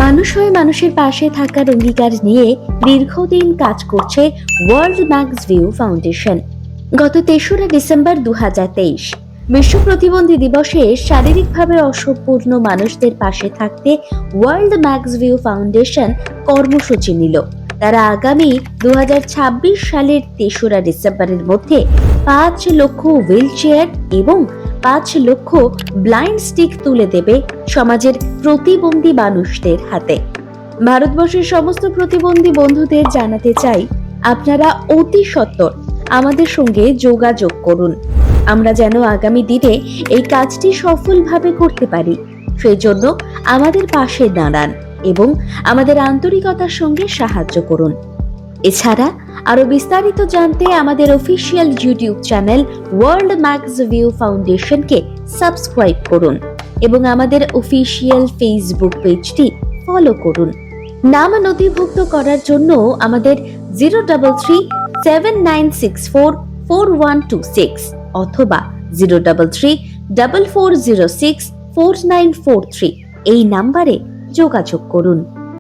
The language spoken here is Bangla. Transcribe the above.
মানুষ হয়ে মানুষের পাশে থাকার অঙ্গীকার নিয়ে দীর্ঘদিন কাজ করছে ওয়ার্ল্ড ম্যাক্স ভিউ ফাউন্ডেশন। গত ৩রা ডিসেম্বর ২০২৩ বিশ্ব প্রতিবন্ধী দিবসে শারীরিকভাবে অসম্পূর্ণ মানুষদের পাশে থাকতে ওয়ার্ল্ড ম্যাক্স ভিউ ফাউন্ডেশন কর্মসূচি নিল। তারা আগামী ২০২৬ সালের ৩রা ডিসেম্বরের মধ্যে ৫ লক্ষ হুইল চেয়ার এবং ৫ লক্ষ ব্লাইন্ড স্টিক তুলে দেবে সমাজের প্রতিবন্ধী মানুষদের হাতে। ভারতবর্ষের সমস্ত প্রতিবন্ধী বন্ধুদের জানাতে চাই, আপনারা অতি সত্বর আমাদের সঙ্গে যোগাযোগ করুন। আমরা যেন আগামী দিনে এই কাজটি সফলভাবে করতে পারি, সেই জন্য আমাদের পাশে দাঁড়ান এবং আমাদের আন্তরিকতার সঙ্গে সাহায্য করুন। এছাড়া আরো বিস্তারিত জানতে আমাদের official YouTube channel World Max View ফাউন্ডেশনকে সাবস্ক্রাইব করুন এবং আমাদের অফিসিয়াল ফেসবুক পেজটি ফলো করুন। নাম নথিভুক্ত করার জন্য আমাদের 03379644126 অথবা 03344064943 এই নাম্বারে যোগাযোগ করুন।